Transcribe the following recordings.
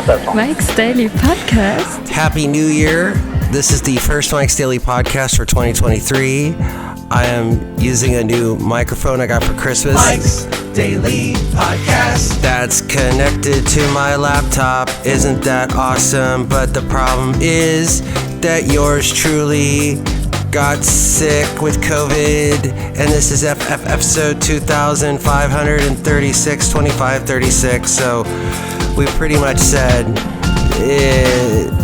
Mike's Daily Podcast. Happy New Year. This is the first Mike's Daily Podcast for 2023. I am using a new microphone I got for Christmas. Mike's Daily Podcast. That's connected to my laptop. Isn't that awesome? But the problem is that yours truly got sick with COVID, and this is episode 2536, 2536. So we pretty much said,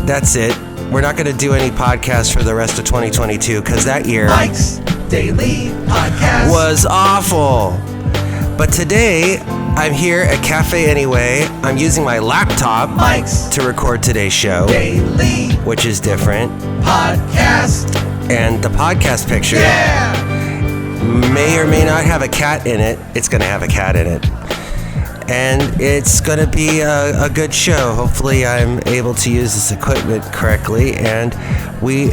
that's it. We're not going to do any podcasts for the rest of 2022 because that year Mike's Daily Podcast was awful. But today, I'm here at Cafe Anyway. I'm using my laptop Mike's to record today's show, Daily which is different. Podcast. And the podcast picture may or may not have a cat in it. It's going to have a cat in it. And it's going to be a good show. Hopefully I'm able to use this equipment correctly. And we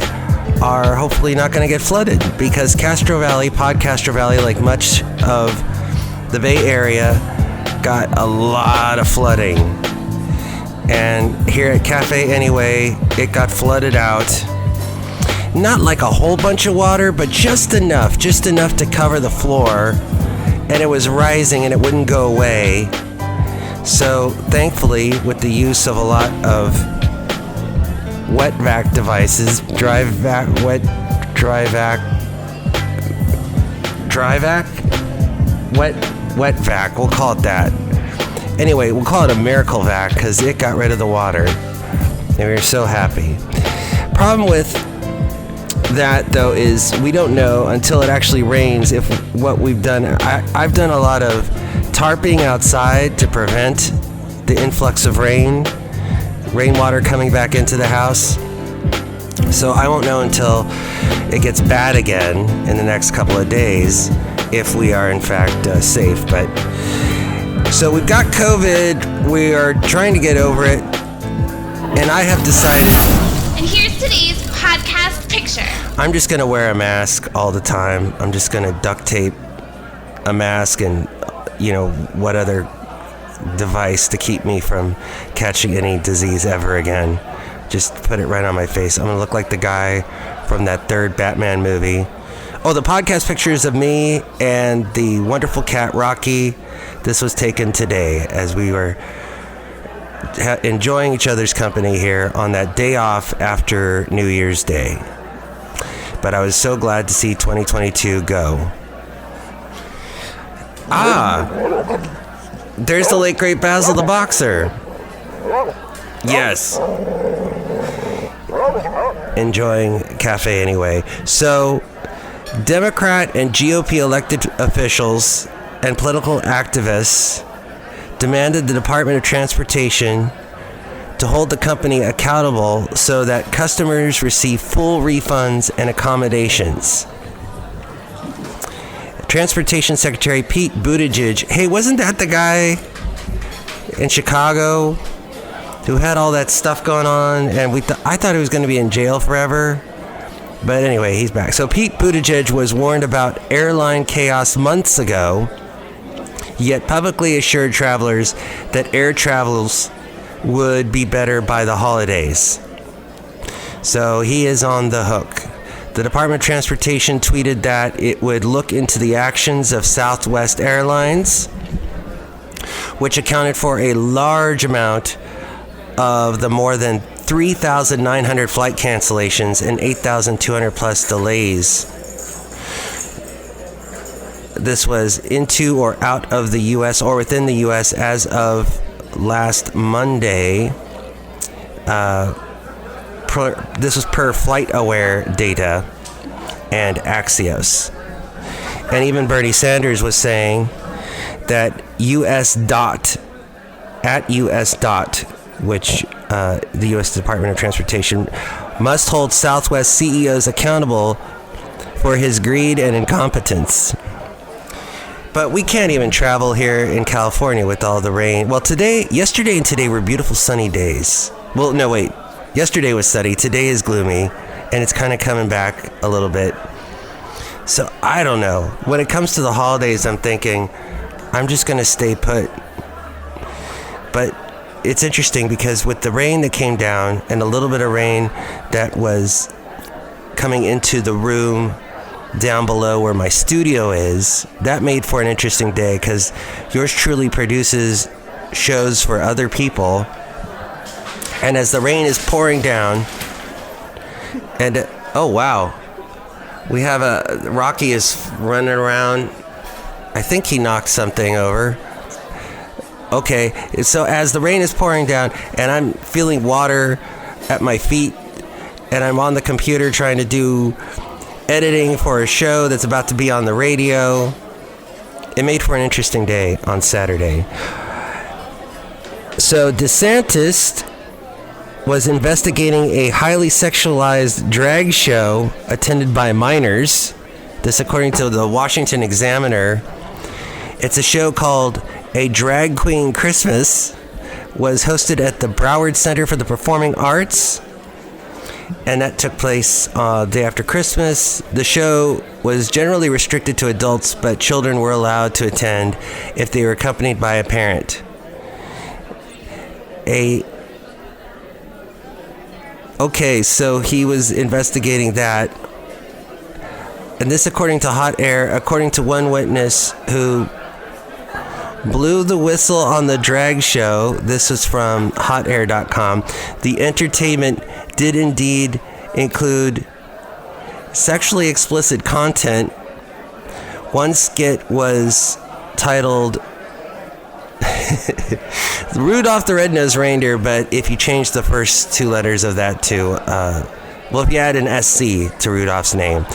are hopefully not going to get flooded. Because Castro Valley, like much of the Bay Area, got a lot of flooding. And here at Cafe Anyway, it got flooded out. Not like a whole bunch of water, but just enough to cover the floor. And it was rising and it wouldn't go away. So thankfully, with the use of a lot of wet vac devices, dry vac, we'll call it that. Anyway, we'll call it a miracle vac because it got rid of the water. And we were so happy. Problem with that though is we don't know until it actually rains if what we've done. I've done a lot of tarping outside to prevent the influx of rainwater coming back into the house. So I won't know until it gets bad again in the next couple of days if we are in fact safe. But so we've got COVID. We are trying to get over it, and I have decided. And here's today's podcast picture. I'm just going to wear a mask all the time. I'm just going to duct tape a mask and, what other device to keep me from catching any disease ever again. Just put it right on my face. I'm going to look like the guy from that third Batman movie. Oh, the podcast pictures of me and the wonderful cat, Rocky. This was taken today as we were enjoying each other's company here on that day off after New Year's Day. But I was so glad to see 2022 go. There's the late great Basil the Boxer. Yes. Enjoying Cafe Anyway. So, Democrat and GOP elected officials and political activists demanded the Department of Transportation to hold the company accountable so that customers receive full refunds and accommodations. Transportation Secretary Pete Buttigieg, hey, wasn't that the guy in Chicago who had all that stuff going on? And I thought he was going to be in jail forever. But anyway, he's back. So Pete Buttigieg was warned about airline chaos months ago, yet publicly assured travelers that air travels would be better by the holidays. So he is on the hook. The Department of Transportation tweeted that it would look into the actions of Southwest Airlines, which accounted for a large amount of the more than 3,900 flight cancellations and 8,200 plus delays. This was into or out of the U.S. or within the U.S. as of last Monday. This was per FlightAware data and Axios. And even Bernie Sanders was saying that US DOT, which the U.S. Department of Transportation, must hold Southwest CEOs accountable for his greed and incompetence. But we can't even travel here in California with all the rain. Well, yesterday and today were beautiful sunny days. Well, no, wait. Yesterday was sunny. Today is gloomy, and it's kind of coming back a little bit. So I don't know. When it comes to the holidays, I'm thinking I'm just going to stay put. But it's interesting because with the rain that came down and a little bit of rain that was coming into the room down below where my studio is, that made for an interesting day because yours truly produces shows for other people. And as the rain is pouring down, and oh wow, we have Rocky is running around. I think he knocked something over. Okay, so as the rain is pouring down and I'm feeling water at my feet and I'm on the computer trying to do editing for a show that's about to be on the radio, it made for an interesting day on Saturday. So DeSantis was investigating a highly sexualized drag show attended by minors. This according to the Washington Examiner. It's a show called A Drag Queen Christmas, was hosted at the Broward Center for the Performing Arts, and that took place day after Christmas. The show was generally restricted to adults, but children were allowed to attend if they were accompanied by a parent. Okay, so he was investigating that. And this according to Hot Air, according to one witness who blew the whistle on the drag show. This was from hotair.com. The entertainment did indeed include sexually explicit content. One skit was titled Rudolph the Red-Nosed Reindeer, but if you change the first two letters of that to, if you add an SC to Rudolph's name.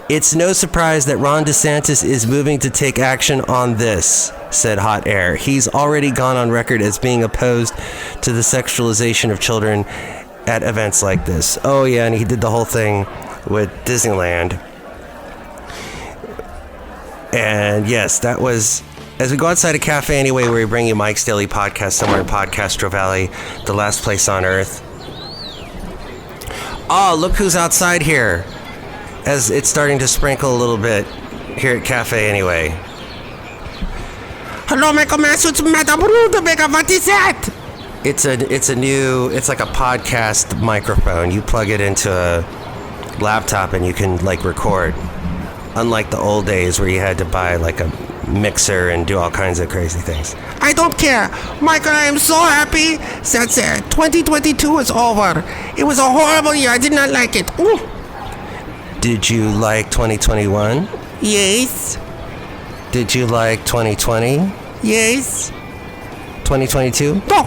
It's no surprise that Ron DeSantis is moving to take action on this, said Hot Air. He's already gone on record as being opposed to the sexualization of children at events like this. Oh yeah, and he did the whole thing with Disneyland. And yes, that was... As we go outside a cafe anyway, where we bring you Mike's Daily Podcast somewhere in Podcastro Valley, the last place on earth. Oh, look who's outside here. As it's starting to sprinkle a little bit here at Cafe anyway. Hello, Michael Master, it's Madame Rootabega, what is that? It's like a podcast microphone. You plug it into a laptop and you can like record. Unlike the old days where you had to buy like a mixer and do all kinds of crazy things. I don't care. Michael, I am so happy that 2022 is over. It was a horrible year. I did not like it. Ooh. Did you like 2021? Yes. Did you like 2020? Yes. 2022? No.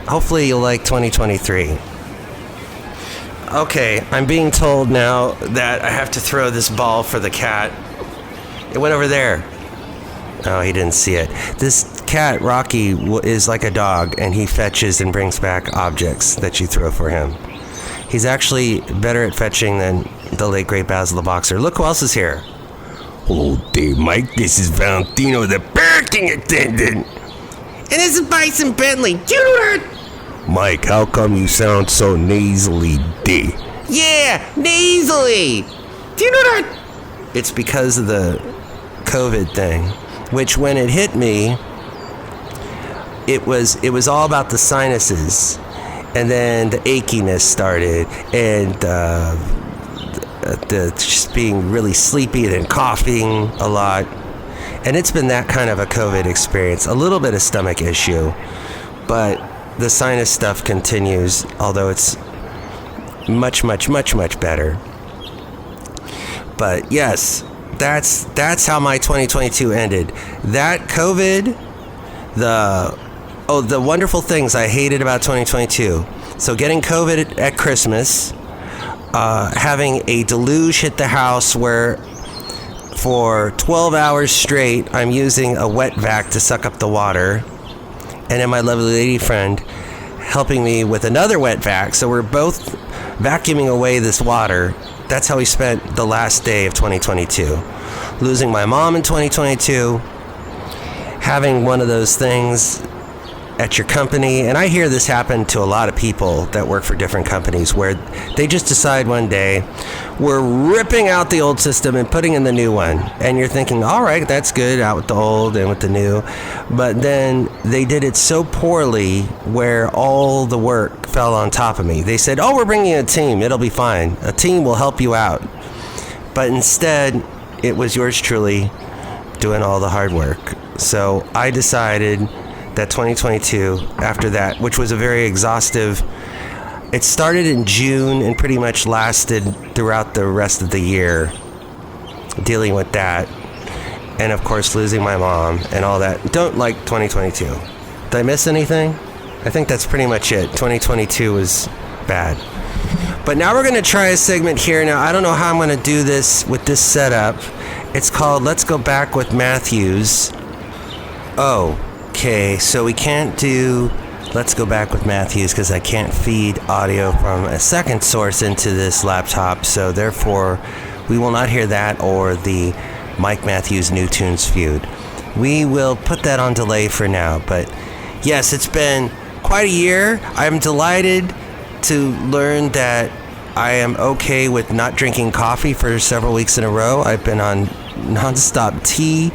Hopefully you'll like 2023. Okay, I'm being told now that I have to throw this ball for the cat. It went over there. Oh, he didn't see it. This cat, Rocky, is like a dog, and he fetches and brings back objects that you throw for him. He's actually better at fetching than the late, great Basil the Boxer. Look who else is here. Hello there, Mike. This is Valentino, the parking attendant. And this is Bison Bentley. Do you know that? Mike, how come you sound so nasally, D? Yeah, nasally. Do you know that? It's because of the COVID thing, which when it hit me, it was all about the sinuses, and then the achiness started, and the just being really sleepy and then coughing a lot, and it's been that kind of a COVID experience. A little bit of stomach issue, but the sinus stuff continues, although it's much, much, much, much better. But yes, that's how my 2022 ended. That COVID, the wonderful things I hated about 2022. So getting COVID at Christmas, having a deluge hit the house where for 12 hours straight I'm using a wet vac to suck up the water, and then my lovely lady friend helping me with another wet vac. So we're both vacuuming away this water. That's how we spent the last day of 2022. Losing my mom in 2022, having one of those things at your company, and I hear this happen to a lot of people that work for different companies, where they just decide one day, we're ripping out the old system and putting in the new one. And you're thinking, all right, that's good, out with the old and with the new. But then they did it so poorly where all the work fell on top of me. They said, oh, we're bringing a team, it'll be fine. A team will help you out. But instead, it was yours truly doing all the hard work. So I decided that 2022, after that, which was a very exhaustive, it started in June and pretty much lasted throughout the rest of the year, dealing with that, and of course losing my mom and all that. Don't like 2022. Did I miss anything? I think that's pretty much it. 2022 was bad. But now we're going to try a segment here. Now, I don't know how I'm going to do this with this setup. It's called Let's Go Back with Matthews. Okay, so we can't do Let's Go Back with Matthews because I can't feed audio from a second source into this laptop, so therefore we will not hear that or the Mike Matthews New Tunes feud. We will put that on delay for now, but yes, it's been quite a year. I'm delighted to learn that I am okay with not drinking coffee for several weeks in a row. I've been on nonstop tea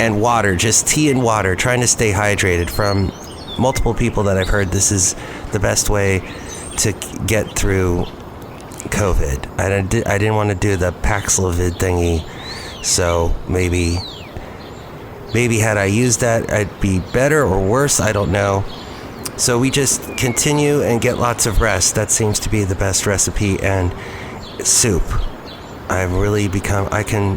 and water, just tea and water, trying to stay hydrated. From multiple people that I've heard, this is the best way to get through COVID. I didn't want to do the Paxlovid thingy, so maybe had I used that, I'd be better or worse, I don't know. So we just continue and get lots of rest. That seems to be the best recipe. And soup. I can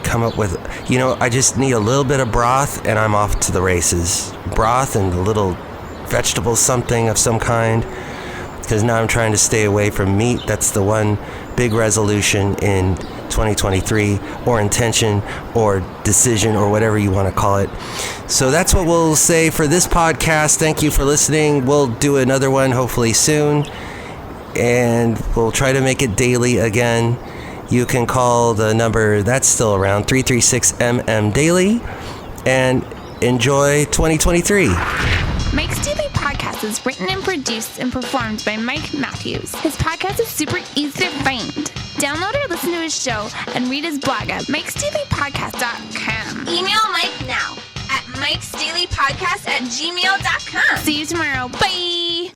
come up with, I just need a little bit of broth and I'm off to the races. Broth and a little vegetable something of some kind, because now I'm trying to stay away from meat. That's the one big resolution in 2023, or intention, or decision, or whatever you want to call it. So that's what we'll say for this podcast. Thank you for listening. We'll do another one hopefully soon, and we'll try to make it daily again. You can call the number that's still around, 336-MM Daily, and enjoy 2023. Mike's Daily Podcast is written and produced and performed by Mike Matthews. His podcast is super easy to find. Download or listen to his show and read his blog at mikesdailypodcast.com. Email Mike now at mikesdailypodcast@gmail.com. See you tomorrow. Bye!